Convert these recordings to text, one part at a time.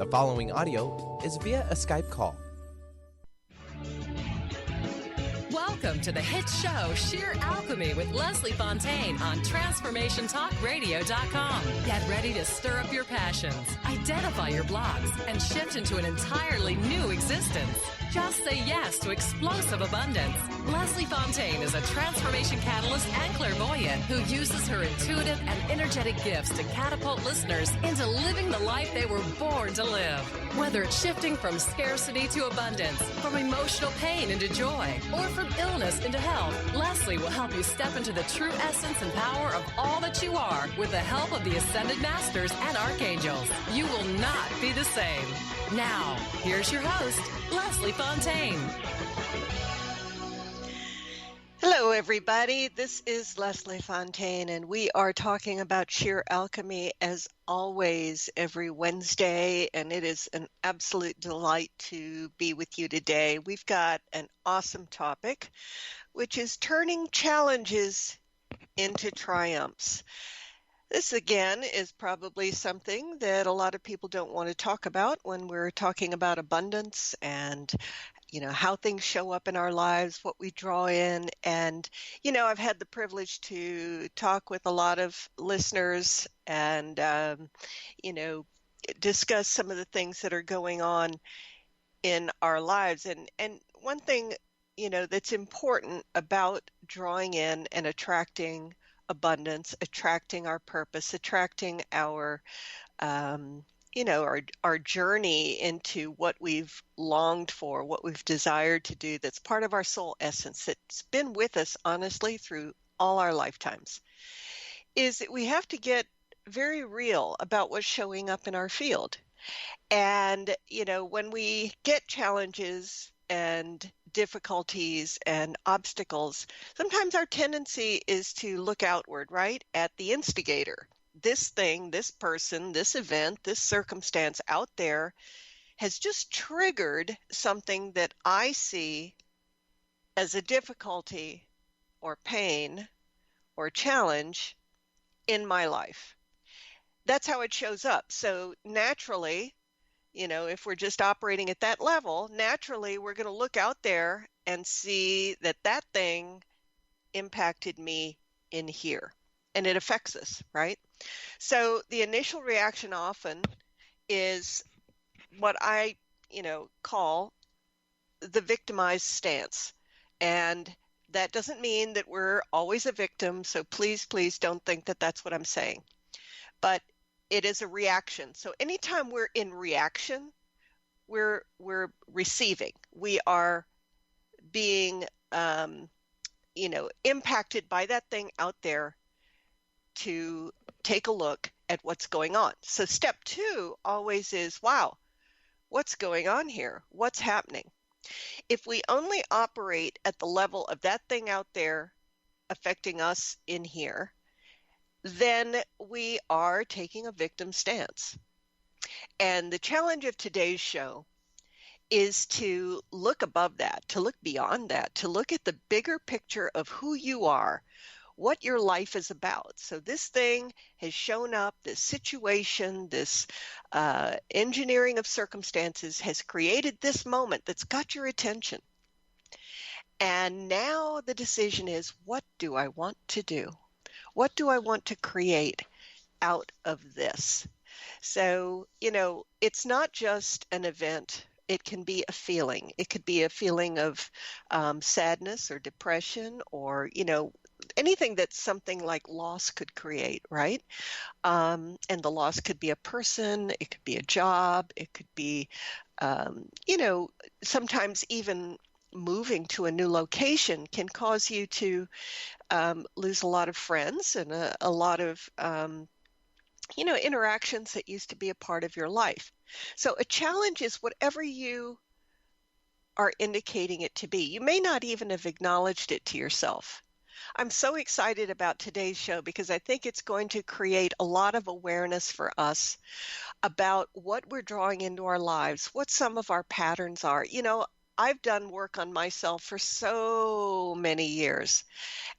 The following audio is via a Skype call. Welcome to the hit show Sheer Alchemy with Leslie Fonteyne on TransformationTalkRadio.com. Get ready to stir up your passions, identify your blocks, and shift into an entirely new existence. Just say yes to explosive abundance. Leslie Fonteyne is a transformation catalyst and clairvoyant who uses her intuitive and energetic gifts to catapult listeners into living the life they were born to live. Whether it's shifting from scarcity to abundance, from emotional pain into joy, or from illness into health, Leslie will help you step into the true essence and power of all that you are with the help of the Ascended Masters and Archangels. You will not be the same. Now, here's your host, Leslie Fonteyne. Hello, everybody. This is Leslie Fonteyne, and we are talking about sheer alchemy as always every Wednesday, and it is an absolute delight to be with you today. We've got an awesome topic, which is turning challenges into triumphs. This, again, is probably something that a lot of people don't want to talk about when we're talking about abundance and, how things show up in our lives, what we draw in. And, I've had the privilege to talk with a lot of listeners and, discuss some of the things that are going on in our lives. And one thing, that's important about drawing in and attracting abundance, attracting our purpose, attracting our, our journey into what we've longed for, what we've desired to do, that's part of our soul essence, that's been with us, honestly, through all our lifetimes, is that we have to get very real about what's showing up in our field. And, when we get challenges and difficulties and obstacles, sometimes our tendency is to look outward, right, at the instigator. This thing, this person, this event, this circumstance out there has just triggered something that I see as a difficulty or pain or challenge in my life. That's how it shows up. So naturally, if we're just operating at that level, naturally we're going to look out there and see that that thing impacted me in here, and it affects us, right? So the initial reaction often is what I, call the victimized stance. And that doesn't mean that we're always a victim. So please don't think that that's what I'm saying. But it is a reaction. So anytime we're in reaction, we're receiving. We are being, impacted by that thing out there to take a look at what's going on. So step 2 always is, wow, what's going on here? What's happening? If we only operate at the level of that thing out there affecting us in here, then we are taking a victim stance. And the challenge of today's show is to look above that, to look beyond that, to look at the bigger picture of who you are, what your life is about. So this thing has shown up, this situation, this engineering of circumstances has created this moment that's got your attention. And now the decision is, what do I want to do? What do I want to create out of this? So, it's not just an event. It can be a feeling. It could be a feeling of sadness or depression or, anything that something like loss could create, right? And the loss could be a person, it could be a job, it could be, sometimes even moving to a new location can cause you to lose a lot of friends and a lot of, interactions that used to be a part of your life. So a challenge is whatever you are indicating it to be. You may not even have acknowledged it to yourself. I'm so excited about today's show because I think it's going to create a lot of awareness for us about what we're drawing into our lives, what some of our patterns are. I've done work on myself for so many years,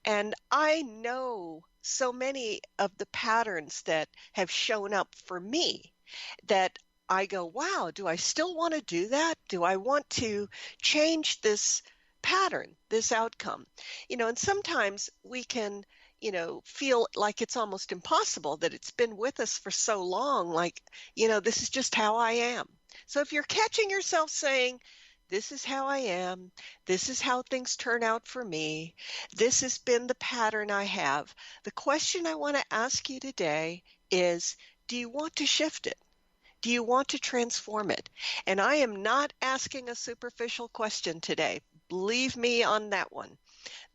and I know so many of the patterns that have shown up for me that I go, wow, do I still want to do that? Do I want to change this pattern, this outcome? And sometimes we can, feel like it's almost impossible, that it's been with us for so long, like, this is just how I am. So if you're catching yourself saying, this is how I am, this is how things turn out for me, this has been the pattern I have, the question I want to ask you today is, do you want to shift it? Do you want to transform it? And I am not asking a superficial question today. Believe me on that one.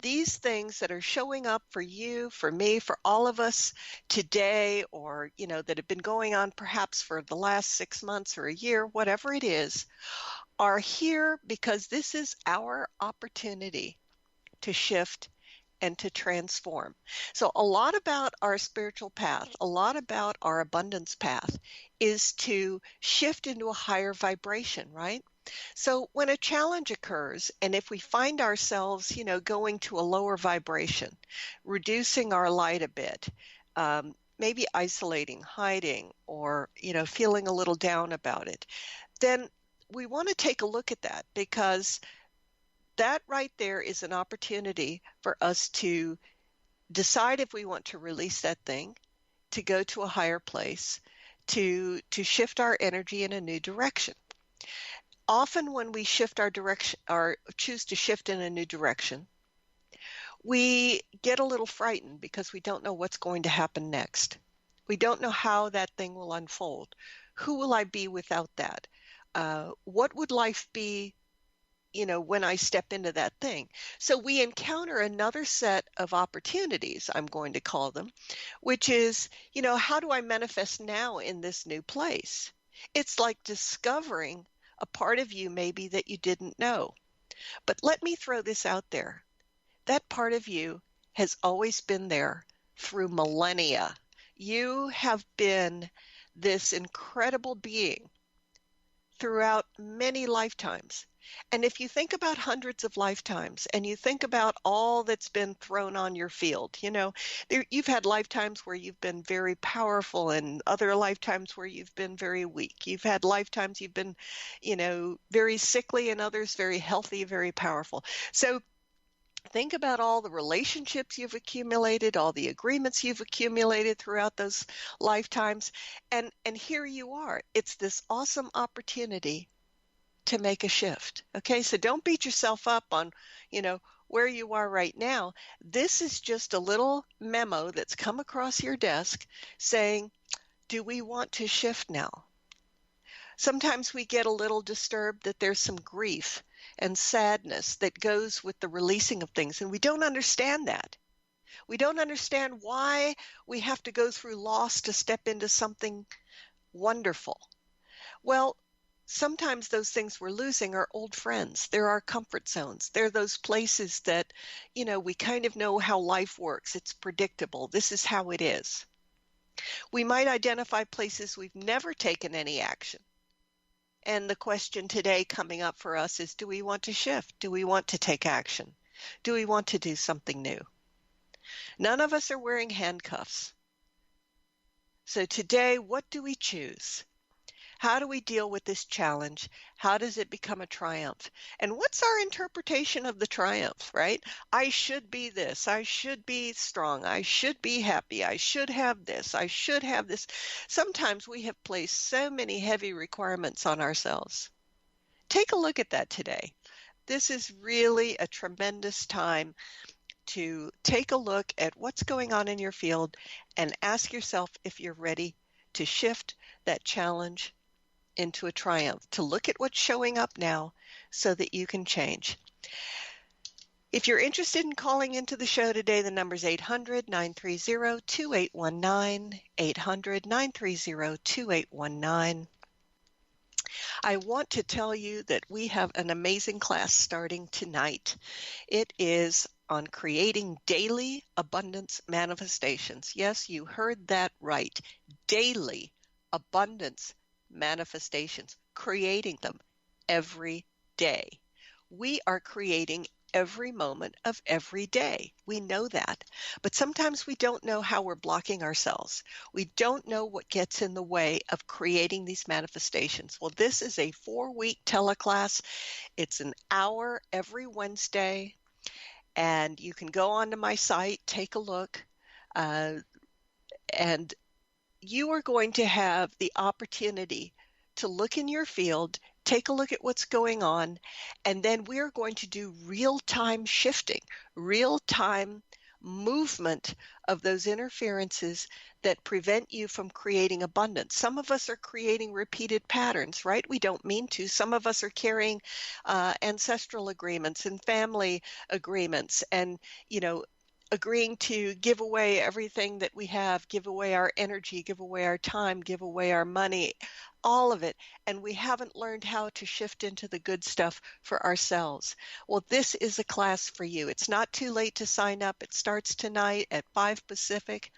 These things that are showing up for you, for me, for all of us today, or, that have been going on perhaps for the last 6 months or a year, whatever it is, are here because this is our opportunity to shift and to transform. So a lot about our spiritual path, a lot about our abundance path is to shift into a higher vibration, right? So when a challenge occurs, and if we find ourselves, going to a lower vibration, reducing our light a bit, maybe isolating, hiding, or, feeling a little down about it, then we want to take a look at that, because that right there is an opportunity for us to decide if we want to release that thing, to go to a higher place, to shift our energy in a new direction. Often when we shift our direction, or choose to shift in a new direction, we get a little frightened because we don't know what's going to happen next. We don't know how that thing will unfold. Who will I be without that? What would life be, when I step into that thing? So we encounter another set of opportunities, I'm going to call them, which is, how do I manifest now in this new place? It's like discovering a part of you maybe that you didn't know. But let me throw this out there. That part of you has always been there through millennia. You have been this incredible being throughout many lifetimes. And if you think about hundreds of lifetimes, and you think about all that's been thrown on your field, you've had lifetimes where you've been very powerful, and other lifetimes where you've been very weak. You've had lifetimes you've been, very sickly, and others very healthy, very powerful. So think about all the relationships you've accumulated, all the agreements you've accumulated throughout those lifetimes. And here you are. It's this awesome opportunity to make a shift. Okay, so don't beat yourself up on, where you are right now. This is just a little memo that's come across your desk saying, do we want to shift now? Sometimes we get a little disturbed that there's some grief and sadness that goes with the releasing of things, and we don't understand that. We don't understand why we have to go through loss to step into something wonderful. Well, sometimes those things we're losing are old friends. They're our comfort zones. They're those places that, we kind of know how life works. It's predictable. This is how it is. We might identify places we've never taken any action. And the question today coming up for us is, do we want to shift? Do we want to take action? Do we want to do something new? None of us are wearing handcuffs. So today, what do we choose? How do we deal with this challenge? How does it become a triumph? And what's our interpretation of the triumph, right? I should be this. I should be strong. I should be happy. I should have this. I should have this. Sometimes we have placed so many heavy requirements on ourselves. Take a look at that today. This is really a tremendous time to take a look at what's going on in your field and ask yourself if you're ready to shift that challenge into a triumph, to look at what's showing up now so that you can change. If you're interested in calling into the show today, the number is 800-930-2819, 800-930-2819. I want to tell you that we have an amazing class starting tonight. It is on creating daily abundance manifestations. Yes, you heard that right. Daily abundance manifestations, creating them every day. We are creating every moment of every day. We know that. But sometimes we don't know how we're blocking ourselves. We don't know what gets in the way of creating these manifestations. Well, this is a 4-week teleclass. It's an hour every Wednesday. And you can go onto my site, take a look, and you are going to have the opportunity to look in your field, take a look at what's going on, and then we're going to do real-time shifting, real-time movement of those interferences that prevent you from creating abundance. Some of us are creating repeated patterns, right? We don't mean to. Some of us are carrying ancestral agreements and family agreements and, agreeing to give away everything that we have, give away our energy, give away our time, give away our money, all of it. And we haven't learned how to shift into the good stuff for ourselves. Well, this is a class for you. It's not too late to sign up. It starts tonight at 5 Pacific,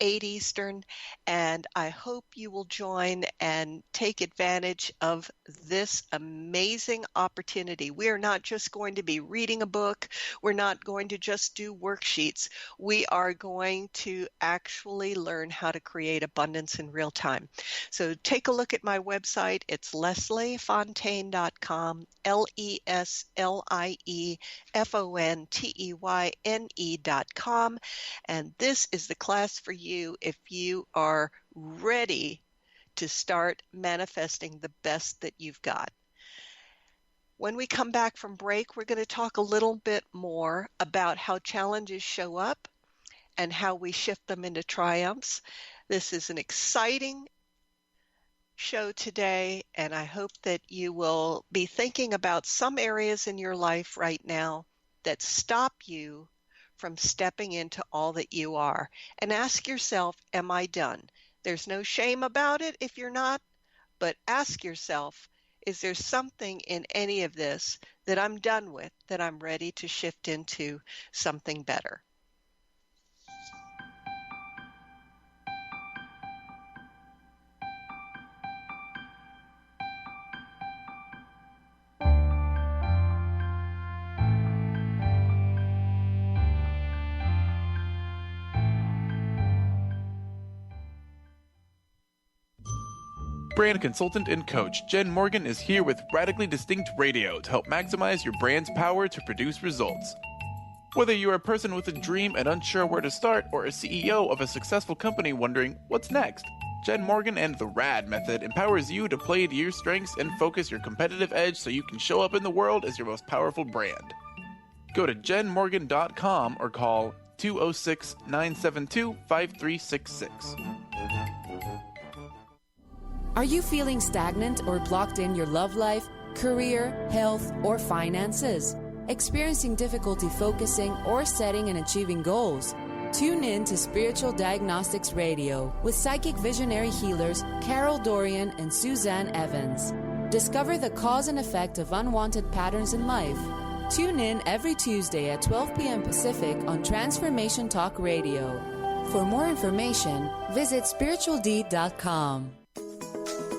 8 Eastern, and I hope you will join and take advantage of this amazing opportunity. We are not just going to be reading a book. We're not going to just do worksheets. We are going to actually learn how to create abundance in real time. So take a look at my website. It's lesliefonteyne.com, LeslieFonteyne.com, and this is the class for you if you are ready to start manifesting the best that you've got. When we come back from break, we're going to talk a little bit more about how challenges show up and how we shift them into triumphs. This is an exciting show today, and I hope that you will be thinking about some areas in your life right now that stop you from stepping into all that you are. And ask yourself, am I done? There's no shame about it if you're not, but ask yourself, is there something in any of this that I'm done with, that I'm ready to shift into something better? Brand consultant and coach Jen Morgan is here with Radically Distinct Radio to help maximize your brand's power to produce results. Whether you're a person with a dream and unsure where to start, or a CEO of a successful company wondering what's next, Jen Morgan and the RAD method empowers you to play to your strengths and focus your competitive edge so you can show up in the world as your most powerful brand. Go to jenmorgan.com or call 206-972-5366. Are you feeling stagnant or blocked in your love life, career, health, or finances? Experiencing difficulty focusing or setting and achieving goals? Tune in to Spiritual Diagnostics Radio with psychic visionary healers Carol Dorian and Suzanne Evans. Discover the cause and effect of unwanted patterns in life. Tune in every Tuesday at 12 p.m. Pacific on Transformation Talk Radio. For more information, visit spiritualdeed.com.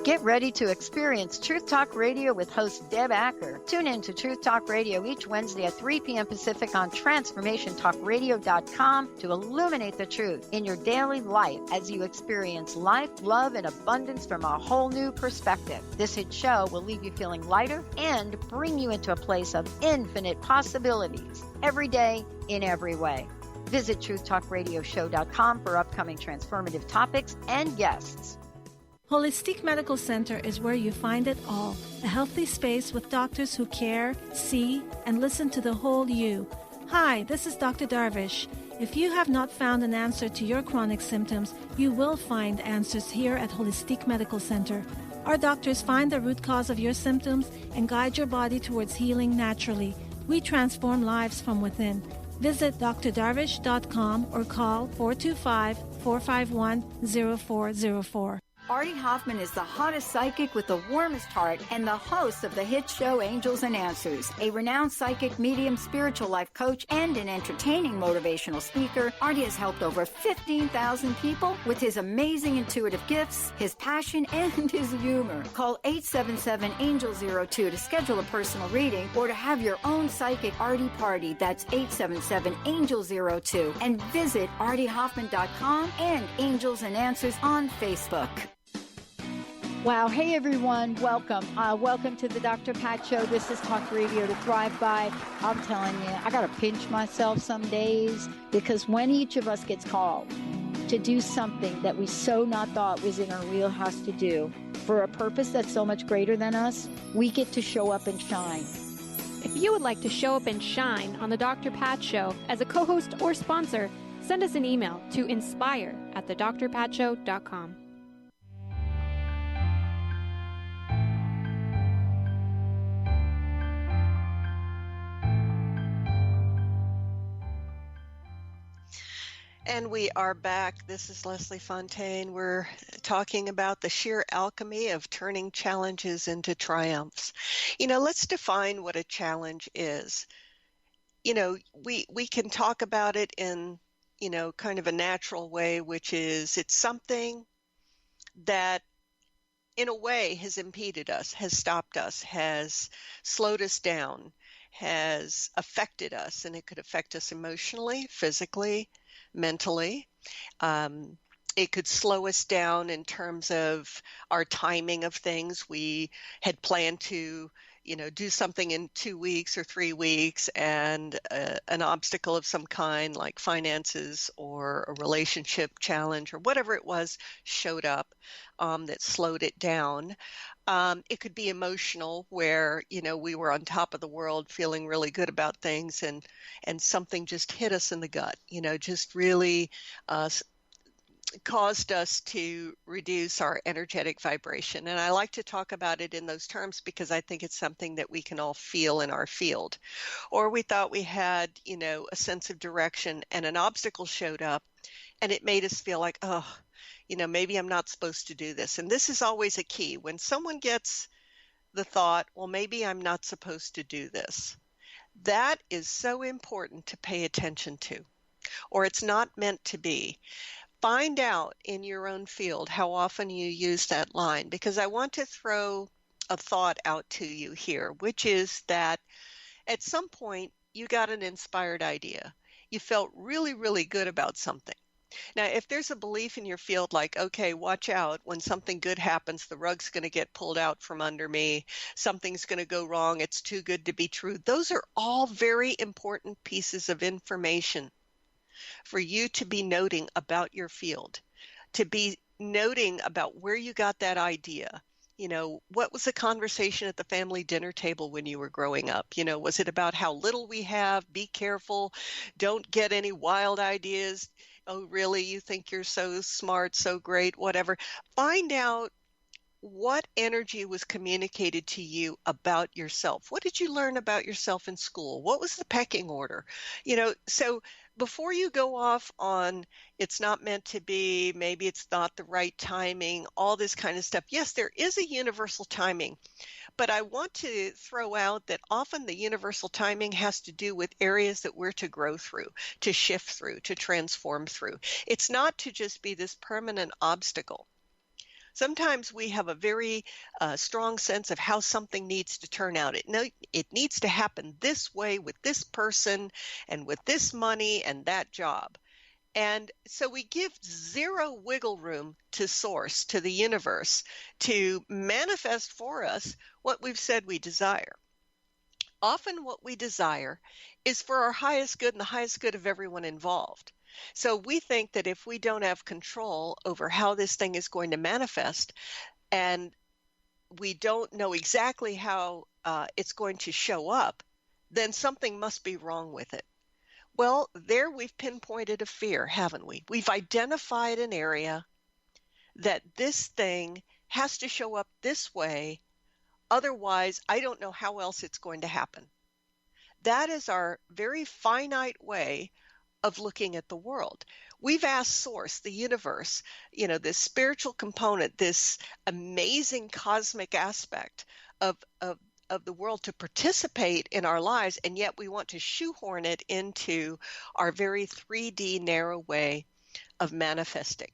Get ready to experience Truth Talk Radio with host Deb Acker. Tune in to Truth Talk Radio each Wednesday at 3 p.m. Pacific on TransformationTalkRadio.com to illuminate the truth in your daily life as you experience life, love, and abundance from a whole new perspective. This hit show will leave you feeling lighter and bring you into a place of infinite possibilities every day in every way. Visit TruthTalkRadioshow.com for upcoming transformative topics and guests. Holistic Medical Center is where you find it all. A healthy space with doctors who care, see, and listen to the whole you. Hi, this is Dr. Darvish. If you have not found an answer to your chronic symptoms, you will find answers here at Holistic Medical Center. Our doctors find the root cause of your symptoms and guide your body towards healing naturally. We transform lives from within. Visit drdarvish.com or call 425-451-0404. Artie Hoffman is the hottest psychic with the warmest heart and the host of the hit show Angels and Answers. A renowned psychic, medium, spiritual life coach, and an entertaining motivational speaker, Artie has helped over 15,000 people with his amazing intuitive gifts, his passion, and his humor. Call 877-ANGEL-02 to schedule a personal reading or to have your own psychic Artie party. That's 877-ANGEL-02. And visit artiehoffman.com and Angels and Answers on Facebook. Wow. Hey, everyone. Welcome. Welcome to the Dr. Pat Show. This is Talk Radio to Thrive By. I'm telling you, I got to pinch myself some days because when each of us gets called to do something that we so not thought was in our wheelhouse to do for a purpose that's so much greater than us, we get to show up and shine. If you would like to show up and shine on the Dr. Pat Show as a co-host or sponsor, send us an email to inspire@thedrpatshow.com. And we are back. This is Leslie Fonteyne. We're talking about the sheer alchemy of turning challenges into triumphs. Let's define what a challenge is. We can talk about it in, kind of a natural way, which is it's something that in a way has impeded us, has stopped us, has slowed us down, has affected us, and it could affect us emotionally, physically, mentally. It could slow us down in terms of our timing of things. We had planned to, do something in 2 weeks or 3 weeks, and an obstacle of some kind like finances or a relationship challenge or whatever it was showed up that slowed it down. It could be emotional where, we were on top of the world feeling really good about things and something just hit us in the gut, just really caused us to reduce our energetic vibration. And I like to talk about it in those terms because I think it's something that we can all feel in our field. Or we thought we had, a sense of direction and an obstacle showed up and it made us feel like, maybe I'm not supposed to do this. And this is always a key. When someone gets the thought, well, maybe I'm not supposed to do this, that is so important to pay attention to, or it's not meant to be. Find out in your own field how often you use that line, because I want to throw a thought out to you here, which is that at some point you got an inspired idea. You felt really, really good about something. Now, if there's a belief in your field like, okay, watch out, when something good happens, the rug's going to get pulled out from under me, something's going to go wrong, it's too good to be true. Those are all very important pieces of information for you to be noting about your field, to be noting about where you got that idea. What was the conversation at the family dinner table when you were growing up? Was it about how little we have? Be careful. Don't get any wild ideas. Oh, really? You think you're so smart, so great, whatever. Find out what energy was communicated to you about yourself. What did you learn about yourself in school? What was the pecking order? So before you go off on it's not meant to be, maybe it's not the right timing, all this kind of stuff. Yes, there is a universal timing, but I want to throw out that often the universal timing has to do with areas that we're to grow through, to shift through, to transform through. It's not to just be this permanent obstacle. Sometimes we have a very strong sense of how something needs to turn out. It needs to happen this way with this person and with this money and that job. And so we give zero wiggle room to source, to the universe, to manifest for us what we've said we desire. Often what we desire is for our highest good and the highest good of everyone involved. So we think that if we don't have control over how this thing is going to manifest, and we don't know exactly how it's going to show up, then something must be wrong with it. Well, there we've pinpointed a fear, haven't we? We've identified an area that this thing has to show up this way. Otherwise, I don't know how else it's going to happen. That is our very finite way of looking at the world. We've asked Source, the universe, this spiritual component, this amazing cosmic aspect of the world to participate in our lives, and yet we want to shoehorn it into our very 3D narrow way of manifesting.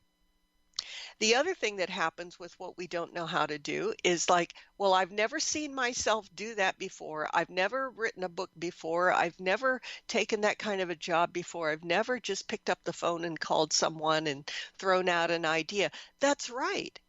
The other thing that happens with what we don't know how to do is like, well, I've never seen myself do that before. I've never written a book before. I've never taken that kind of a job before. I've never just picked up the phone and called someone and thrown out an idea. That's right.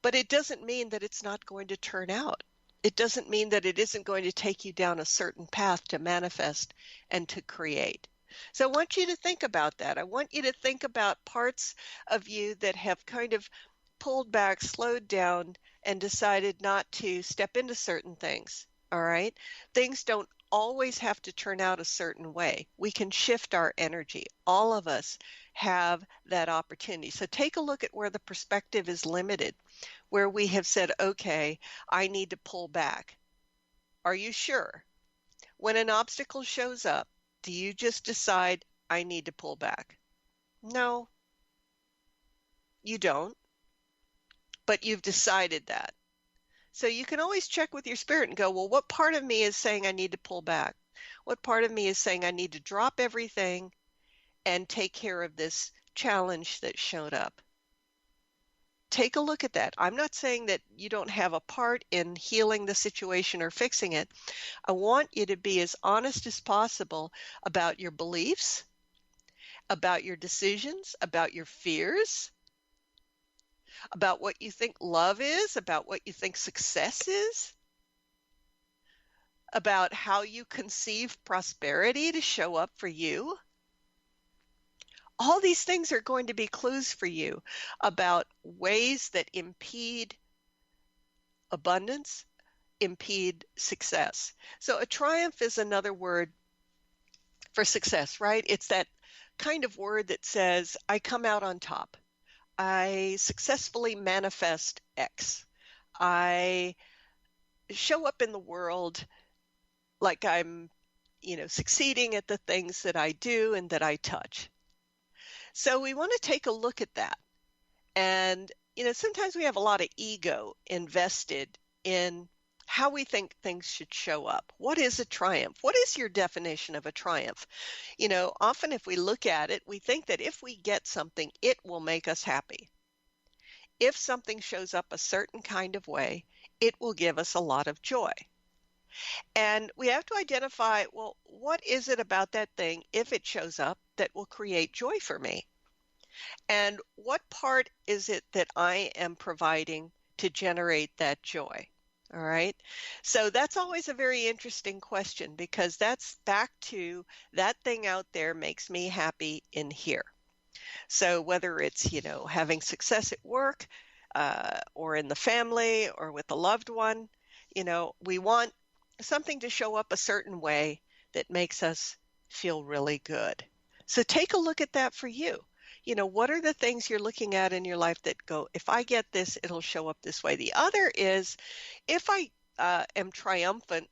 But it doesn't mean that it's not going to turn out. It doesn't mean that it isn't going to take you down a certain path to manifest and to create. So I want you to think about that. I want you to think about parts of you that have kind of pulled back, slowed down, and decided not to step into certain things. All right? Things don't always have to turn out a certain way. We can shift our energy. All of us have that opportunity. So take a look at where the perspective is limited, where we have said, okay, I need to pull back. Are you sure? When an obstacle shows up, do you just decide, I need to pull back? No, you don't. But you've decided that. So you can always check with your spirit and go, well, what part of me is saying I need to pull back? What part of me is saying I need to drop everything and take care of this challenge that showed up? Take a look at that. I'm not saying that you don't have a part in healing the situation or fixing it. I want you to be as honest as possible about your beliefs, about your decisions, about your fears, about what you think love is, about what you think success is, about how you conceive prosperity to show up for you. All these things are going to be clues for you about ways that impede abundance, impede success. So a triumph is another word for success, right? It's that kind of word that says, I come out on top. I successfully manifest X. I show up in the world like I'm, succeeding at the things that I do and that I touch. So we want to take a look at that. And, sometimes we have a lot of ego invested in how we think things should show up. What is a triumph? What is your definition of a triumph? Often if we look at it, we think that if we get something, it will make us happy. If something shows up a certain kind of way, it will give us a lot of joy. And we have to identify, well, what is it about that thing, if it shows up, that will create joy for me? And what part is it that I am providing to generate that joy? All right. So that's always a very interesting question, because that's back to that thing out there makes me happy in here. So whether it's, having success at work or in the family or with a loved one, we want something to show up a certain way that makes us feel really good. So take a look at that for you. What are the things you're looking at in your life that go, if I get this, it'll show up this way? The other is, if I am triumphant,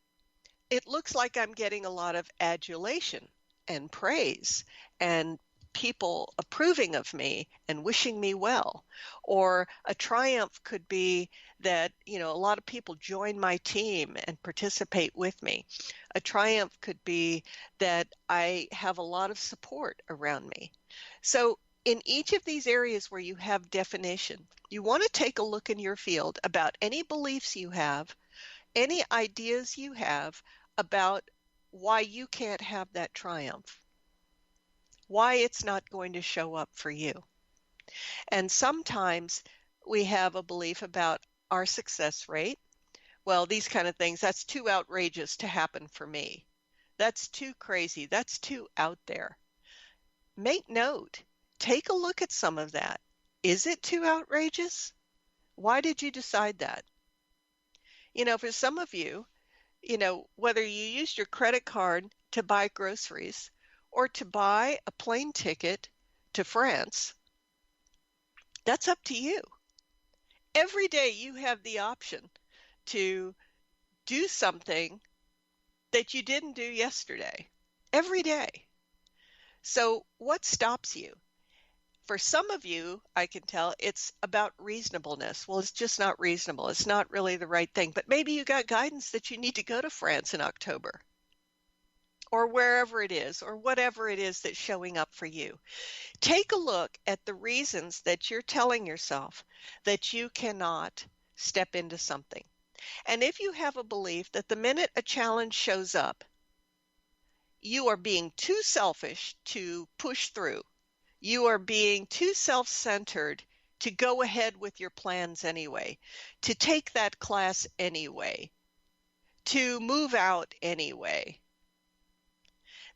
it looks like I'm getting a lot of adulation and praise and people approving of me and wishing me well. Or a triumph could be that, a lot of people join my team and participate with me. A triumph could be that I have a lot of support around me. So in each of these areas where you have definition, you want to take a look in your field about any beliefs you have, any ideas you have about why you can't have that triumph, why it's not going to show up for you. And sometimes we have a belief about our success rate. Well, these kind of things, that's too outrageous to happen for me. That's too crazy. That's too out there. Make note. Take a look at some of that. Is it too outrageous? Why did you decide that? For some of you, whether you used your credit card to buy groceries or to buy a plane ticket to France, that's up to you. Every day you have the option to do something that you didn't do yesterday. Every day. So what stops you? For some of you, I can tell it's about reasonableness. Well, it's just not reasonable. It's not really the right thing. But maybe you got guidance that you need to go to France in October, or wherever it is, or whatever it is that's showing up for you. Take a look at the reasons that you're telling yourself that you cannot step into something. And if you have a belief that the minute a challenge shows up, you are being too selfish to push through, you are being too self-centered to go ahead with your plans anyway, to take that class anyway, to move out anyway,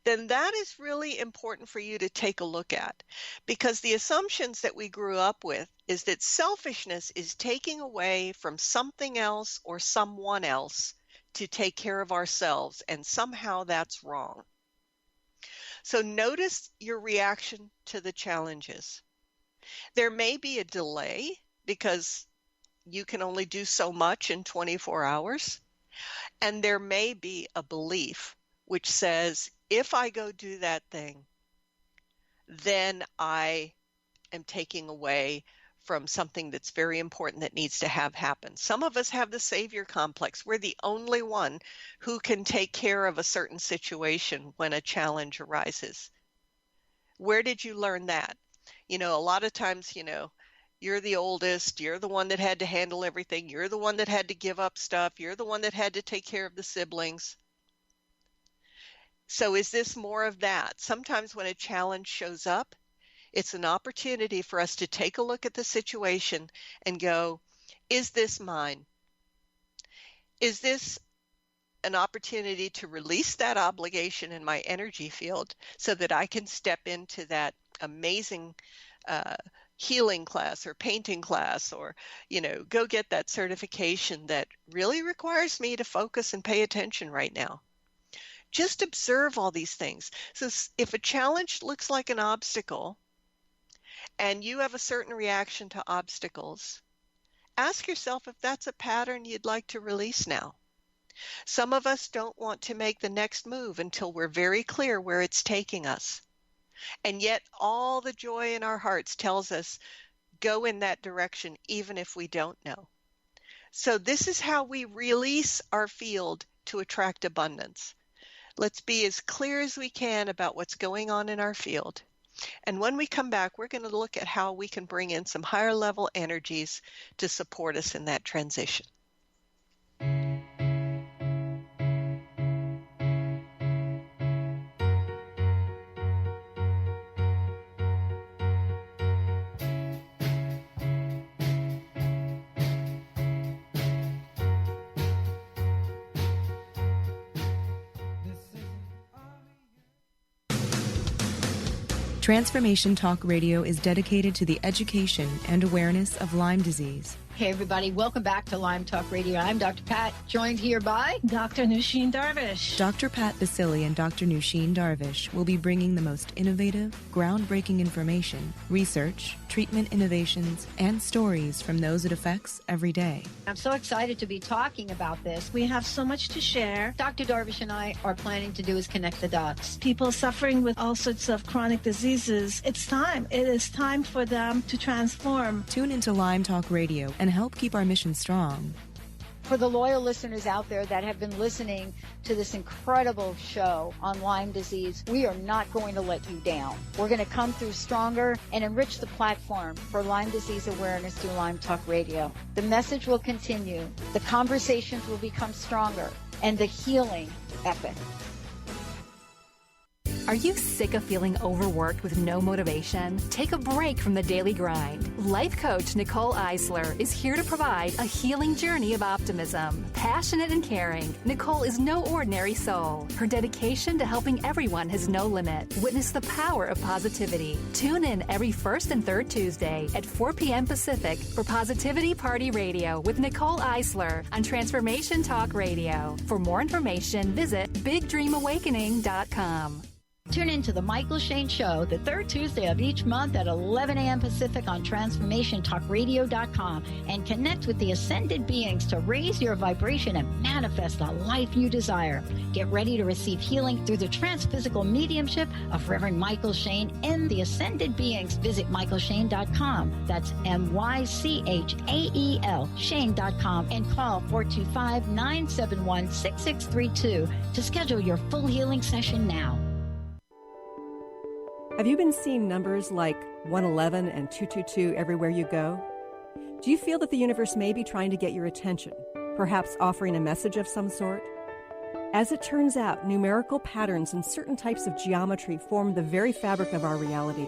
then that is really important for you to take a look at, because the assumptions that we grew up with is that selfishness is taking away from something else or someone else to take care of ourselves, and somehow that's wrong. So notice your reaction to the challenges. There may be a delay because you can only do so much in 24 hours. And there may be a belief which says, if I go do that thing, then I am taking away from something that's very important that needs to have happen. Some of us have the savior complex. We're the only one who can take care of a certain situation when a challenge arises. Where did you learn that? A lot of times, you're the oldest, you're the one that had to handle everything, you're the one that had to give up stuff, you're the one that had to take care of the siblings. So is this more of that? Sometimes when a challenge shows up, it's an opportunity for us to take a look at the situation and go, is this mine? Is this an opportunity to release that obligation in my energy field so that I can step into that amazing healing class or painting class, or, go get that certification that really requires me to focus and pay attention right now? Just observe all these things. So if a challenge looks like an obstacle, and you have a certain reaction to obstacles, ask yourself if that's a pattern you'd like to release now. Some of us don't want to make the next move until we're very clear where it's taking us. And yet all the joy in our hearts tells us, go in that direction, even if we don't know. So this is how we release our field to attract abundance. Let's be as clear as we can about what's going on in our field. And when we come back, we're going to look at how we can bring in some higher level energies to support us in that transition. Transformation Talk Radio is dedicated to the education and awareness of Lyme disease. Hey, everybody. Welcome back to Lyme Talk Radio. I'm Dr. Pat, joined here by Dr. Nusheen Darvish. Dr. Pat Basili and Dr. Nusheen Darvish will be bringing the most innovative, groundbreaking information, research, treatment innovations, and stories from those it affects every day. I'm so excited to be talking about this. We have so much to share. Dr. Darvish and I are planning to do is connect the dots. People suffering with all sorts of chronic diseases, it's time. It is time for them to transform. Tune into Lyme Talk Radio and help keep our mission strong. For the loyal listeners out there that have been listening to this incredible show on Lyme disease, we are not going to let you down. We're going to come through stronger and enrich the platform for Lyme disease awareness through Lyme Talk Radio. The message will continue, the conversations will become stronger, and the healing epic. Are you sick of feeling overworked with no motivation? Take a break from the daily grind. Life coach Nicole Eisler is here to provide a healing journey of optimism. Passionate and caring, Nicole is no ordinary soul. Her dedication to helping everyone has no limit. Witness the power of positivity. Tune in every first and third Tuesday at 4 p.m. Pacific for Positivity Party Radio with Nicole Eisler on Transformation Talk Radio. For more information, visit BigDreamAwakening.com. Tune in to The Michael Shane Show the third Tuesday of each month at 11 a.m. Pacific on TransformationTalkRadio.com and connect with the ascended beings to raise your vibration and manifest the life you desire. Get ready to receive healing through the transphysical mediumship of Reverend Michael Shane and the ascended beings. Visit MichaelShane.com. That's MyChael, Shane.com, and call 425-971-6632 to schedule your full healing session now. Have you been seeing numbers like 111 and 222 everywhere you go? Do you feel that the universe may be trying to get your attention, perhaps offering a message of some sort? As it turns out, numerical patterns and certain types of geometry form the very fabric of our reality,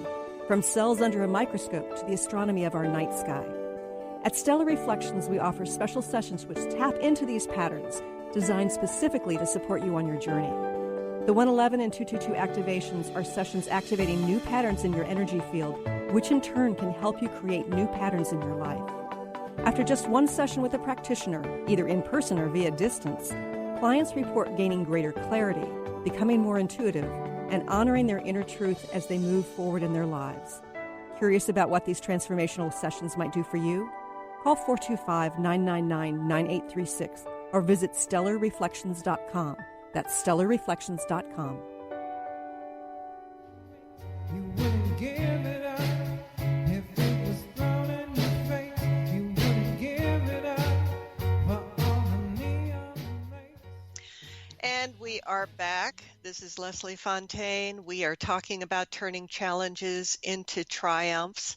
from cells under a microscope to the astronomy of our night sky. At Stellar Reflections, we offer special sessions which tap into these patterns, designed specifically to support you on your journey. The 111 and 222 activations are sessions activating new patterns in your energy field, which in turn can help you create new patterns in your life. After just one session with a practitioner, either in person or via distance, clients report gaining greater clarity, becoming more intuitive, and honoring their inner truth as they move forward in their lives. Curious about what these transformational sessions might do for you? Call 425-999-9836 or visit StellarReflections.com. That's StellarReflections.com. You wouldn't give it up if it was thrown in your face. You wouldn't give it up for all the neon lights. And we are back. This is Leslie Fonteyne. We are talking about turning challenges into triumphs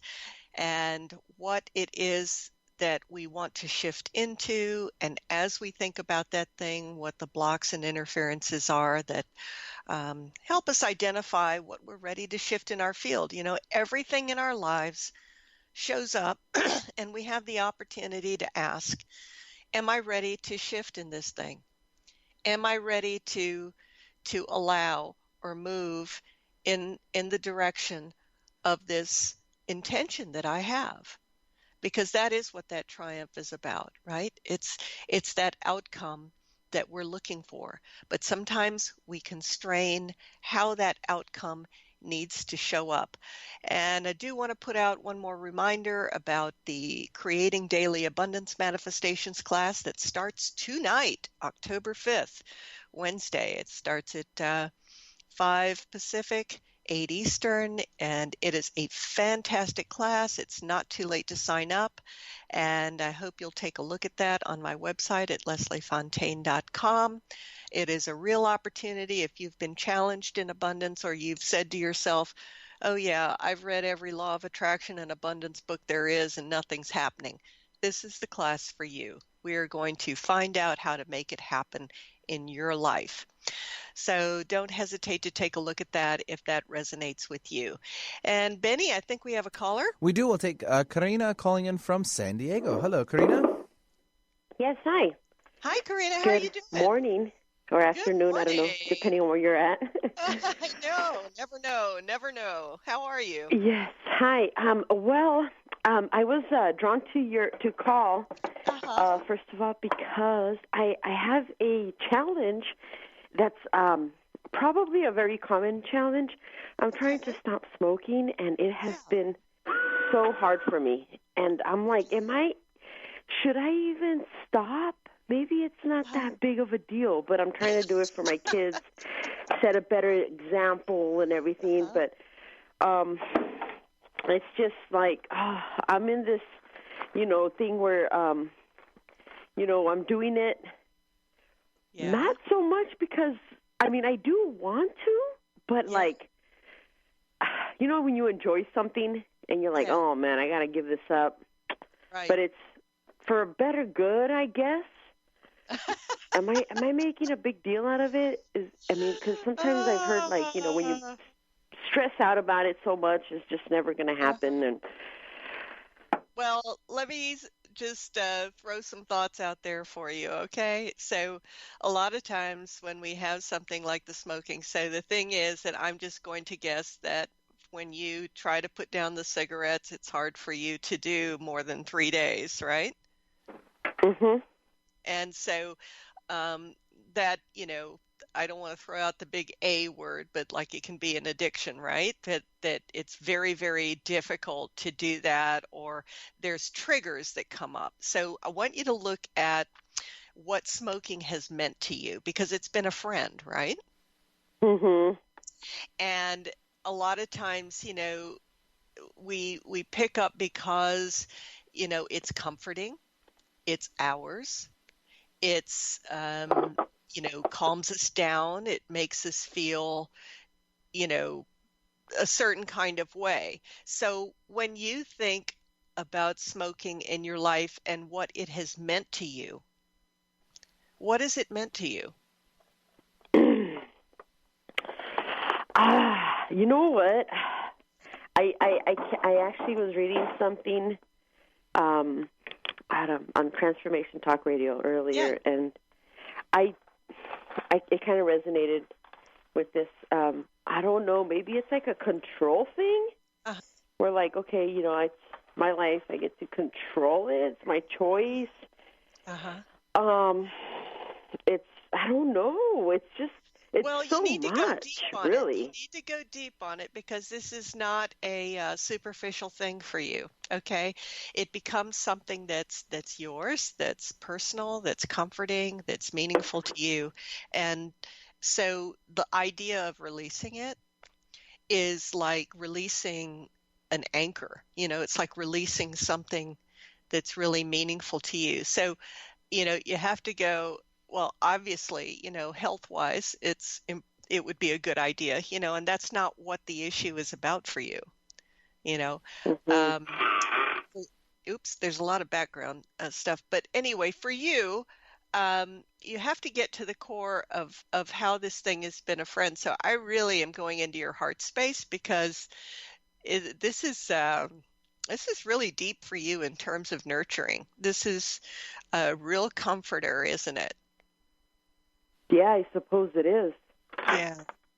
and what it is that we want to shift into, and as we think about that thing, what the blocks and interferences are that help us identify what we're ready to shift in our field. You know, everything in our lives shows up and we have the opportunity to ask, am I ready to shift in this thing? Am I ready to allow or move in the direction of this intention that I have? Because that is what that triumph is about, right? It's that outcome that we're looking for. But sometimes we constrain how that outcome needs to show up. And I do want to put out one more reminder about the Creating Daily Abundance Manifestations class that starts tonight, October 5th, Wednesday. It starts at 5 Pacific, 8 Eastern, and it is a fantastic class. It's not too late to sign up, and I hope you'll take a look at that on my website at lesliefontaine.com. It is a real opportunity if you've been challenged in abundance or you've said to yourself, oh yeah, I've read every law of attraction and abundance book there is and nothing's happening. This is the class for you. We are going to find out how to make it happen in your life. So don't hesitate to take a look at that if that resonates with you. And Benny, I think we have a caller. We do. We'll take Karina calling in from San Diego. Hello, Karina. Yes, hi. Hi, Karina. How Good are you doing? Morning or afternoon. I don't know, depending on where you're at. I know. Never know. How are you? Yes. Hi. I was drawn to call, first of all, because I have a challenge that's probably a very common challenge. I'm trying to stop smoking, and it has been so hard for me. And I'm like, should I even stop? Maybe it's not that big of a deal, but I'm trying to do it for my kids, set a better example and everything. But it's just like, I'm in this, thing where, I'm doing it. Yeah. Not so much because, I do want to, but when you enjoy something and you're like, oh man, I got to give this up. Right. But it's for a better good, I guess. Am I making a big deal out of it? Because sometimes I've heard when you stress out about it so much, it's just never going to happen. And well, let me just throw some thoughts out there for you, okay? So a lot of times when we have something like the smoking, so the thing is that I'm just going to guess that when you try to put down the cigarettes, it's hard for you to do more than 3 days, right? Mm-hmm. And so that, I don't want to throw out the big A word, but like it can be an addiction, right? That it's very, very difficult to do that, or there's triggers that come up. So I want you to look at what smoking has meant to you, because it's been a friend, right? Mm-hmm. And a lot of times, we pick up because, it's comforting, it's ours, it's, calms us down, it makes us feel, a certain kind of way. So when you think about smoking in your life and what it has meant to you, what has it meant to you? You know what? I actually was reading something on Transformation Talk Radio earlier, and it kind of resonated with this. I don't know, maybe it's like a control thing. Where like, okay, it's my life, I get to control it. It's my choice. It's, I don't know. It's just, it's well, so you need to much, go deep on really. it. You need to go deep on it, because this is not a superficial thing for you. Okay, it becomes something that's yours, that's personal, that's comforting, that's meaningful to you, and so the idea of releasing it is like releasing an anchor. It's like releasing something that's really meaningful to you. So, you have to go, well, obviously, health-wise, it would be a good idea, and that's not what the issue is about for you, Oops, there's a lot of background stuff. But anyway, for you, you have to get to the core of how this thing has been a friend. So I really am going into your heart space, because this is really deep for you in terms of nurturing. This is a real comforter, isn't it? Yeah, I suppose it is.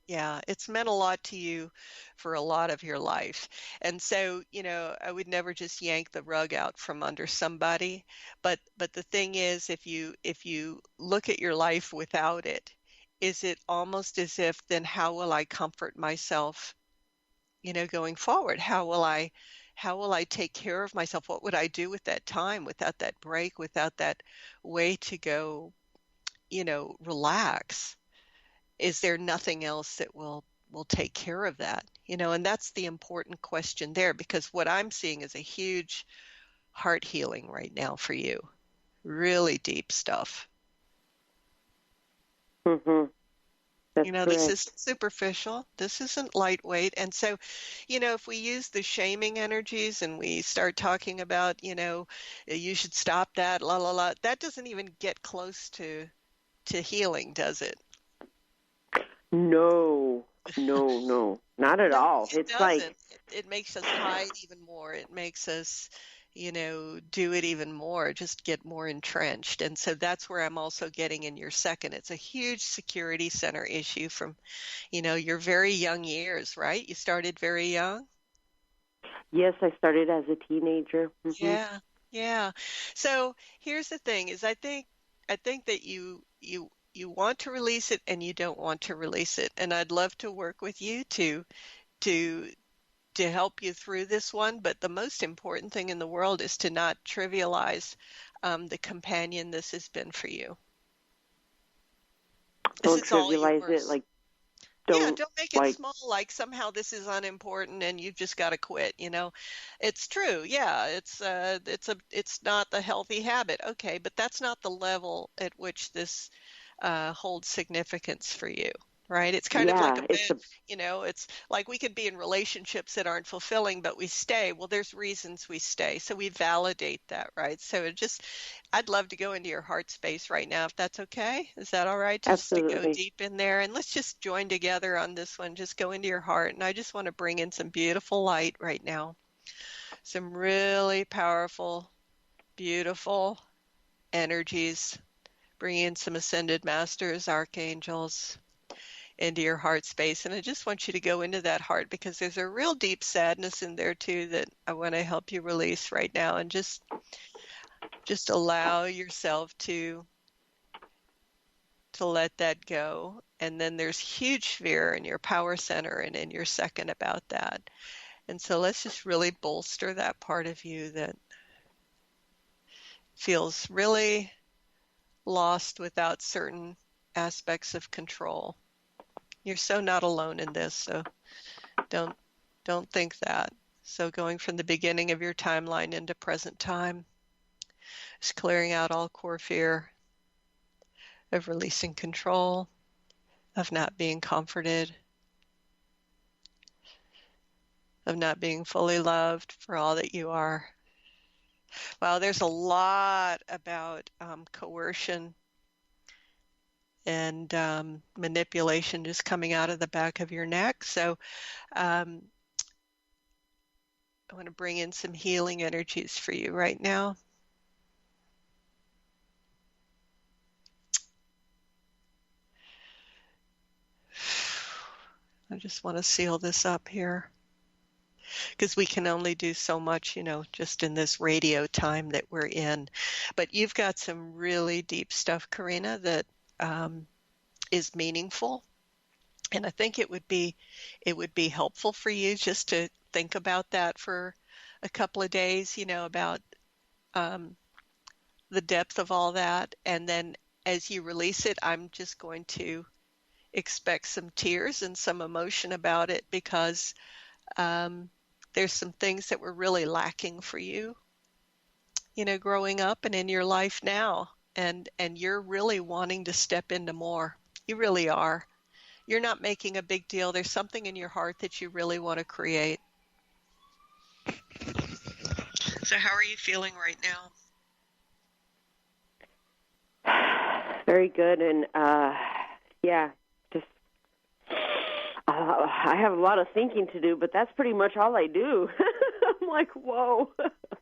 Yeah, it's meant a lot to you for a lot of your life. And so, I would never just yank the rug out from under somebody. But the thing is, if you look at your life without it, is it almost as if, then how will I comfort myself, going forward? How will I take care of myself? What would I do with that time, without that break, without that way to go, relax? Is there nothing else that will take care of that? And that's the important question there, because what I'm seeing is a huge heart healing right now for you. Really deep stuff. Mm-hmm. That's this isn't superficial. This isn't lightweight. And so, if we use the shaming energies and we start talking about, you should stop that, la, la, la, that doesn't even get close to healing, does it? No, not at all. It It's doesn't. like It makes us hide even more. It makes us, do it even more, just get more entrenched. And so that's where I'm also getting in your second. It's a huge security center issue from, your very young years, right? You started very young? Yes, I started as a teenager. Mm-hmm. Yeah. So here's the thing: is I think that you want to release it and you don't want to release it, and I'd love to work with you to help you through this one. But the most important thing in the world is to not trivialize the companion this has been for you. Don't trivialize it, like don't make it small, like somehow this is unimportant and you've just got to quit. It's true. Yeah, it's not the healthy habit. Okay, but that's not the level at which this holds significance for you, right? It's kind of like it's like we could be in relationships that aren't fulfilling, but we stay. Well, there's reasons we stay, so we validate that, right? So I'd love to go into your heart space right now, if that's okay. Is that all right? Just Absolutely. to go deep in there, and let's just join together on this one. Just go into your heart, and I just want to bring in some beautiful light right now. Some really powerful, beautiful energies. Bring in some ascended masters, archangels into your heart space. And I just want you to go into that heart, because there's a real deep sadness in there too that I want to help you release right now. And just allow yourself to to let that go. And then there's huge fear in your power center and in your second about that. And so let's just really bolster that part of you that feels really lost without certain aspects of control. You're so not alone in this, so don't think that. So going from the beginning of your timeline into present time, just clearing out all core fear of releasing control, of not being comforted, of not being fully loved for all that you are. Well, there's a lot about coercion and manipulation just coming out of the back of your neck. So I want to bring in some healing energies for you right now. I just want to seal this up here because we can only do so much, just in this radio time that we're in. But you've got some really deep stuff, Karina, that is meaningful. And I think it would be helpful for you just to think about that for a couple of days, about the depth of all that. And then as you release it, I'm just going to expect some tears and some emotion about it because there's some things that were really lacking for you, growing up and in your life now. And you're really wanting to step into more. You really are. You're not making a big deal. There's something in your heart that you really want to create. So how are you feeling right now? Very good. And I have a lot of thinking to do, but that's pretty much all I do. I'm like, whoa.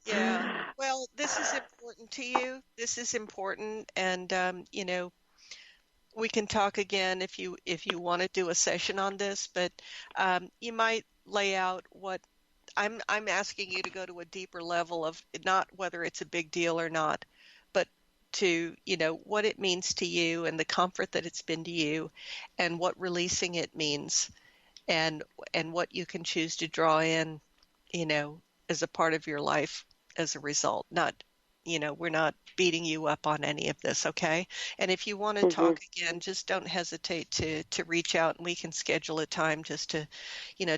Yeah. Well, this is important to you. This is important. And, we can talk again if you want to do a session on this, but you might lay out what I'm asking you to go to a deeper level of not whether it's a big deal or not, but to, what it means to you and the comfort that it's been to you and what releasing it means and what you can choose to draw in, as a part of your life as a result. Not, we're not beating you up on any of this, okay? And if you want to talk again, just don't hesitate to reach out and we can schedule a time just to,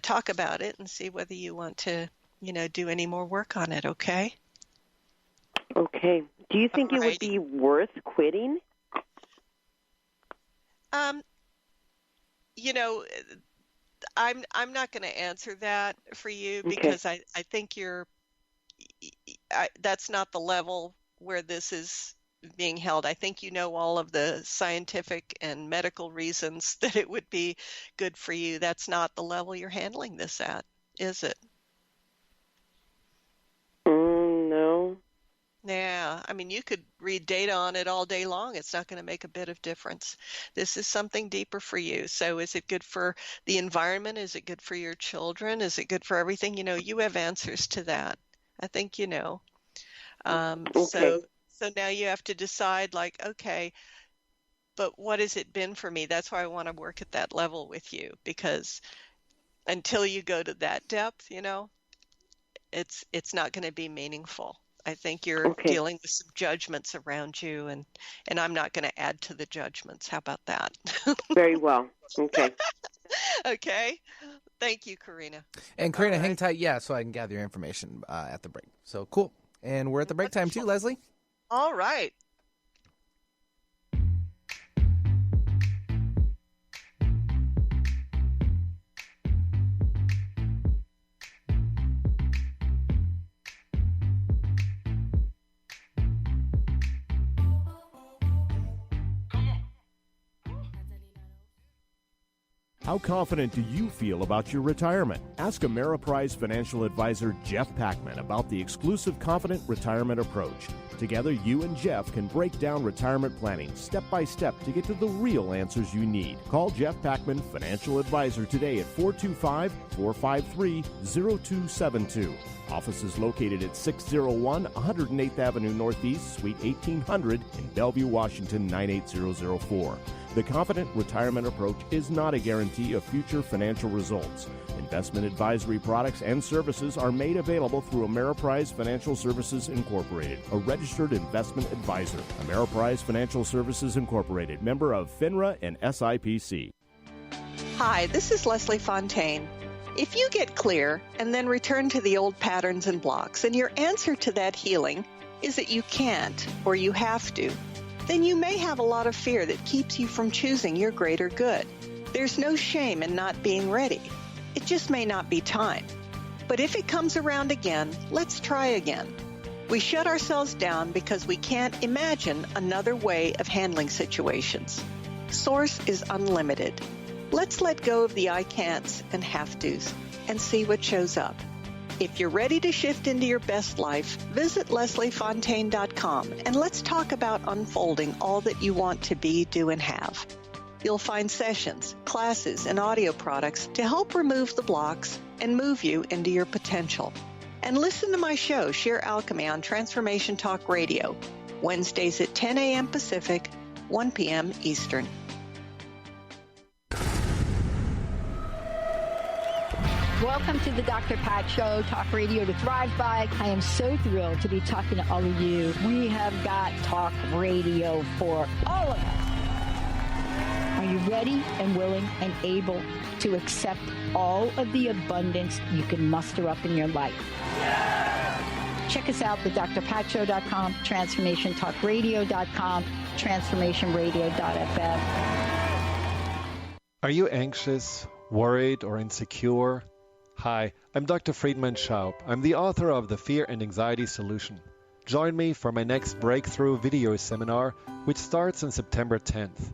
talk about it and see whether you want to, do any more work on it, okay? Okay. Do you think it would be worth quitting? I'm not going to answer that for you because I think that's not the level where this is being held. I think all of the scientific and medical reasons that it would be good for you. That's not the level you're handling this at, is it? No. Yeah, I mean, you could read data on it all day long. It's not going to make a bit of difference. This is something deeper for you. So is it good for the environment? Is it good for your children? Is it good for everything? You have answers to that. I think So now you have to decide okay, but what has it been for me? That's why I want to work at that level with you, because until you go to that depth, it's not going to be meaningful. I think you're dealing with some judgments around you, and I'm not going to add to the judgments. How about that? Very well. Okay. Okay. Thank you, Karina. And Karina, hang tight, so I can gather your information at the break. So cool. And we're at the break time too, Leslie. All right. How confident do you feel about your retirement? Ask Ameriprise financial advisor Jeff Packman about the exclusive Confident Retirement Approach. Together, you and Jeff can break down retirement planning step by step to get to the real answers you need. Call Jeff Packman, financial advisor, today at 425-453-0272. Office is located at 601 108th Avenue Northeast, Suite 1800 in Bellevue, Washington, 98004. The Confident Retirement Approach is not a guarantee of future financial results. Investment advisory products and services are made available through Ameriprise Financial Services Incorporated, a registered investment advisor. Ameriprise Financial Services Incorporated, member of FINRA and SIPC. Hi, this is Leslie Fonteyne. If you get clear and then return to the old patterns and blocks, and your answer to that healing is that you can't or you have to, then you may have a lot of fear that keeps you from choosing your greater good. There's no shame in not being ready. It just may not be time. But if it comes around again, let's try again. We shut ourselves down because we can't imagine another way of handling situations. Source is unlimited. Let's let go of the I can'ts and have-tos and see what shows up. If you're ready to shift into your best life, visit lesliefontaine.com and let's talk about unfolding all that you want to be, do, and have. You'll find sessions, classes, and audio products to help remove the blocks and move you into your potential. And listen to my show, Sheer Alchemy, on Transformation Talk Radio, Wednesdays at 10 a.m. Pacific, 1 p.m. Eastern. Welcome to the Dr. Pat Show, talk radio to thrive by. I am so thrilled to be talking to all of you. We have got talk radio for all of us. Are you ready and willing and able to accept all of the abundance you can muster up in your life? Check us out at drpatshow.com, transformationtalkradio.com, transformationradio.fm. Are you anxious, worried, or insecure? Hi, I'm Dr. Friedman Schaub. I'm the author of The Fear and Anxiety Solution. Join me for my next breakthrough video seminar, which starts on September 10th.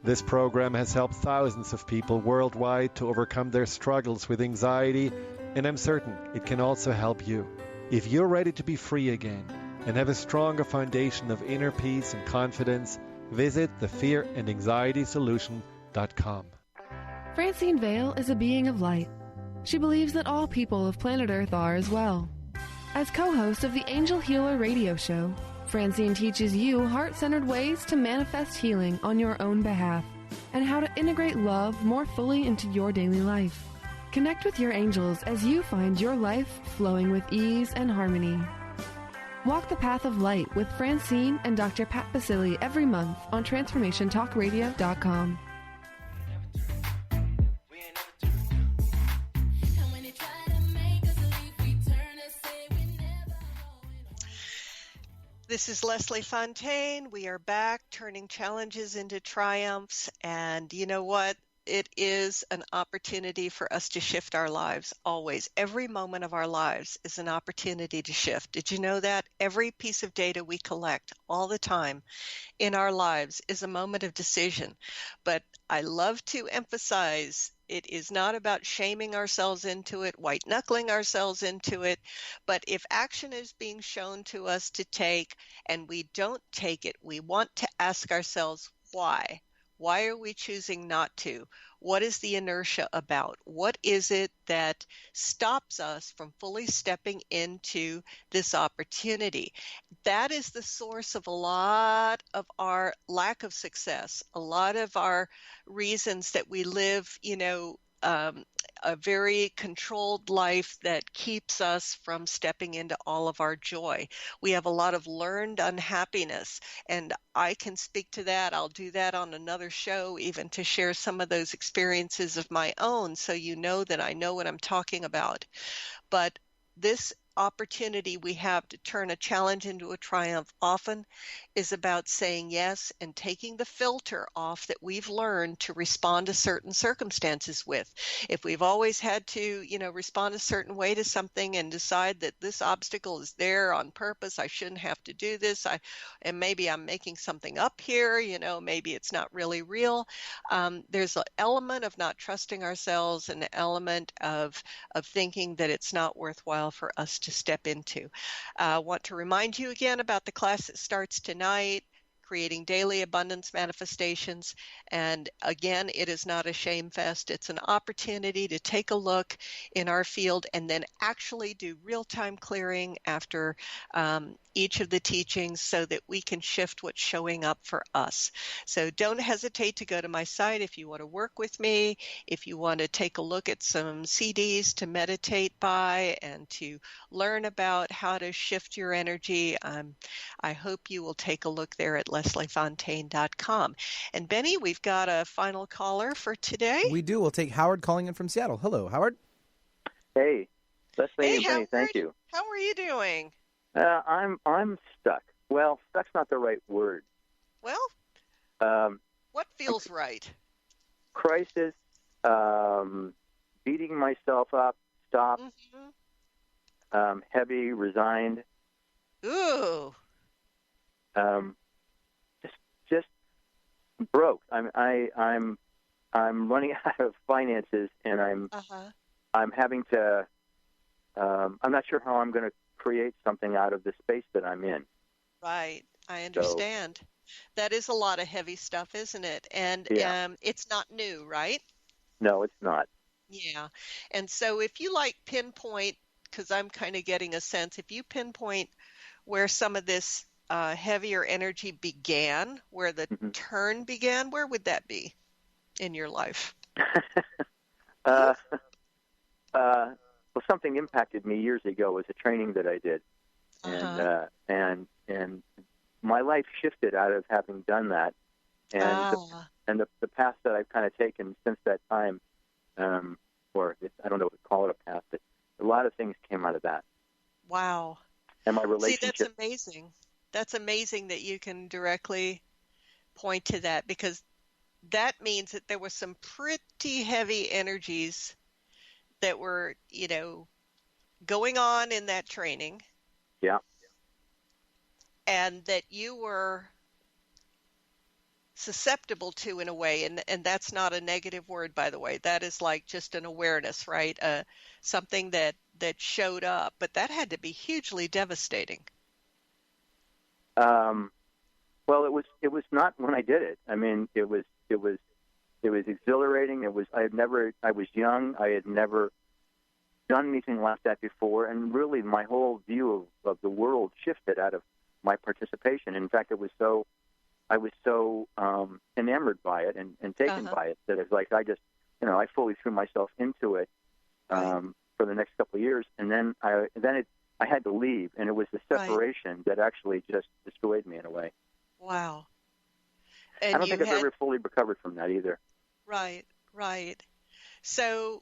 This program has helped thousands of people worldwide to overcome their struggles with anxiety, and I'm certain it can also help you. If you're ready to be free again and have a stronger foundation of inner peace and confidence, visit thefearandanxietysolution.com. Francine Vale is a being of light. She believes that all people of planet Earth are as well. As co-host of the Angel Healer radio show, Francine teaches you heart-centered ways to manifest healing on your own behalf and how to integrate love more fully into your daily life. Connect with your angels as you find your life flowing with ease and harmony. Walk the path of light with Francine and Dr. Pat Basili every month on TransformationTalkRadio.com. This is Leslie Fonteyne. We are back turning challenges into triumphs. And you know what? It is an opportunity for us to shift our lives, always. Every moment of our lives is an opportunity to shift. Did you know that? Every piece of data we collect all the time in our lives is a moment of decision. But I love to emphasize it is not about shaming ourselves into it, white-knuckling ourselves into it, but if action is being shown to us to take and we don't take it, we want to ask ourselves why. Why are we choosing not to? What is the inertia about? What is it that stops us from fully stepping into this opportunity? That is the source of a lot of our lack of success, a lot of our reasons that we live, a very controlled life that keeps us from stepping into all of our joy. We have a lot of learned unhappiness, and I can speak to that. I'll do that on another show, even to share some of those experiences of my own, so you know that I know what I'm talking about. But this opportunity we have to turn a challenge into a triumph often is about saying yes and taking the filter off that we've learned to respond to certain circumstances with. If we've always had to, respond a certain way to something and decide that this obstacle is there on purpose, I shouldn't have to do this, and maybe I'm making something up here, maybe it's not really real. There's an element of not trusting ourselves, an element of thinking that it's not worthwhile for us to step into. I want to remind you again about the class that starts tonight, creating daily abundance manifestations. And again, it is not a shame fest. It's an opportunity to take a look in our field and then actually do real-time clearing after each of the teachings so that we can shift what's showing up for us. So don't hesitate to go to my site if you want to work with me, if you want to take a look at some CDs to meditate by and to learn about how to shift your energy. I hope you will take a look there at lesliefontaine.com. And Benny, we've got a final caller for today. We do. We'll take Howard calling in from Seattle. Hello, Howard. Hey, Leslie and Benny, Howard. thank you. How are you doing? I'm stuck. Well, stuck's not the right word. Well, what feels right? Crisis, beating myself up, stop, heavy, resigned. Ooh. Just broke. I'm running out of finances, and I'm having to. I'm not sure how I'm going to create something out of the space that I'm in. Right. I understand. That is a lot of heavy stuff, isn't it? And it's not new, right? No, it's not. Yeah. And so if you pinpoint, because I'm kind of getting a sense, if you pinpoint where some of this heavier energy began, where the turn began, where would that be in your life? Well, something impacted me years ago was a training that I did, and my life shifted out of having done that, and the path that I've kind of taken since that time, or I don't know what to call it a path, but a lot of things came out of that. Wow. And my relationship. See, that's amazing. That's amazing that you can directly point to that, because that means that there was some pretty heavy energies that were, going on in that training. Yeah. And that you were susceptible to in a way, and that's not a negative word, by the way. That is like just an awareness, right? Something that showed up, but that had to be hugely devastating. Well, it was not when I did it. I mean, it was exhilarating. I was young. I had never done anything like that before, and really my whole view of the world shifted out of my participation. In fact, I was so enamored by it and taken by it that it's like I fully threw myself into it for the next couple of years, and then I had to leave, and it was the separation that actually just destroyed me in a way. Wow. And I don't think I've ever fully recovered from that either. Right. So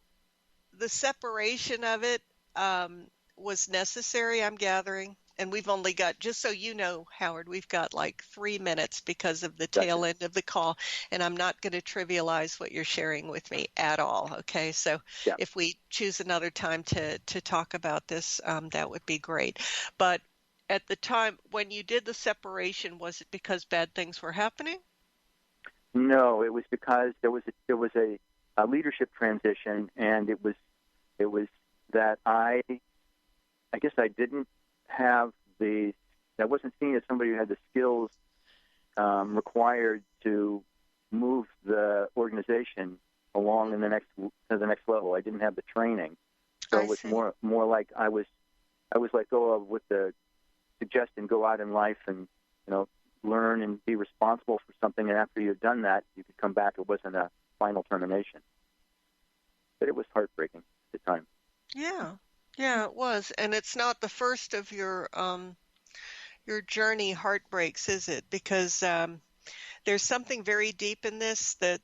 the separation of it was necessary, I'm gathering. And we've only got, just so you know, Howard, we've got like 3 minutes because of the tail end of the call. And I'm not going to trivialize what you're sharing with me at all. Okay. So if we choose another time to talk about this, that would be great. But at the time when you did the separation, was it because bad things were happening? No, it was because there was a leadership transition, and it was that I guess I didn't have I wasn't seen as somebody who had the skills required to move the organization along to the next level. I didn't have the training, so it was more like I was let go of with the suggestion, go out in life and learn and be responsible for something, and after you've done that, you could come back. It wasn't a final termination, but it was heartbreaking at the time. Yeah, it was, and it's not the first of your journey heartbreaks, is it? Because there's something very deep in this that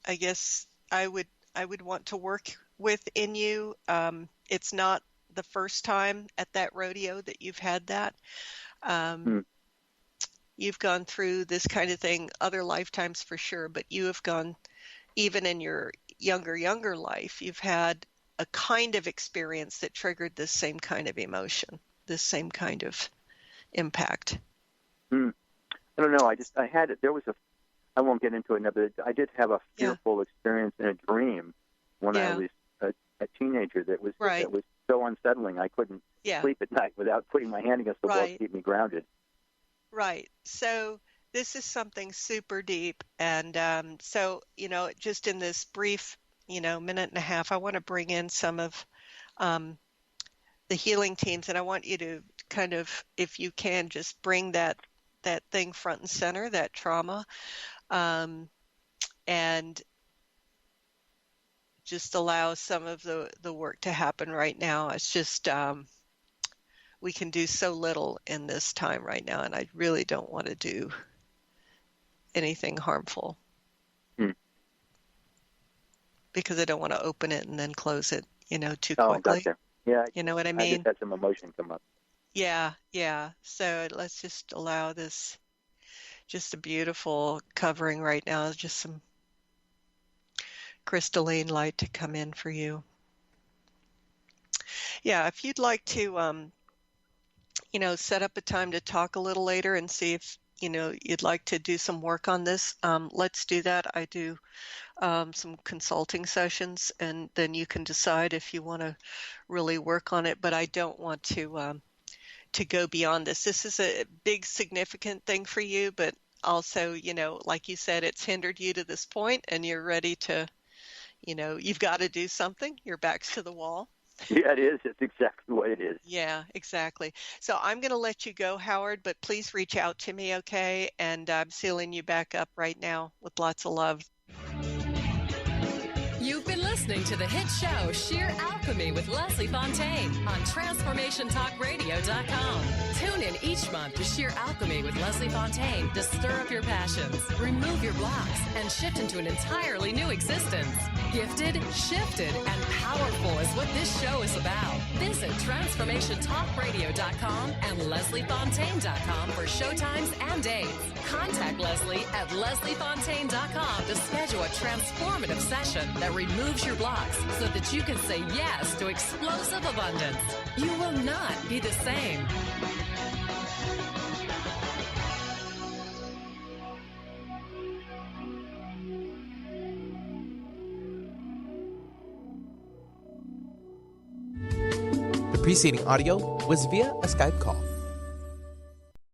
I guess I would want to work with in you. It's not the first time at that rodeo that you've had that. You've gone through this kind of thing other lifetimes for sure, but you have gone, even in your younger life, you've had a kind of experience that triggered this same kind of emotion, this same kind of impact. I don't know. I won't get into it now, but I did have a fearful experience in a dream when I was a teenager that was so unsettling. I couldn't sleep at night without putting my hand against the wall to keep me grounded. Right. So this is something super deep. And so, just in this brief, minute and a half, I want to bring in some of the healing teams. And I want you to kind of, if you can, just bring that thing front and center, that trauma, and just allow some of the work to happen right now. It's just, we can do so little in this time right now, and I really don't want to do anything harmful because I don't want to open it and then close it, too quickly. Gotcha. Yeah. You know what I I mean? just had some emotion come up. Yeah. So let's just allow this, just a beautiful covering right now, just some crystalline light to come in for you. Yeah, if you'd like to, set up a time to talk a little later and see if, you'd like to do some work on this, let's do that. I do some consulting sessions, and then you can decide if you want to really work on it. But I don't want to go beyond this. This is a big, significant thing for you, but also, like you said, it's hindered you to this point, and you're ready to, you've got to do something. Your back's to the wall. Yeah, it is. It's exactly what it is. Yeah, exactly. So I'm going to let you go, Howard, but please reach out to me, okay? And I'm sealing you back up right now with lots of love. You've been listening to the hit show Sheer Alchemy with Leslie Fonteyne on TransformationTalkRadio.com. Tune in each month to Sheer Alchemy with Leslie Fonteyne to stir up your passions, remove your blocks, and shift into an entirely new existence. Gifted, shifted, and powerful is what this show is about. Visit TransformationTalkRadio.com and LeslieFonteyne.com for showtimes and dates. Contact Leslie at LeslieFonteyne.com to schedule a transformative session that removes your blocks so that you can say yes to explosive abundance. You will not be the same. The preceding audio was via a Skype call.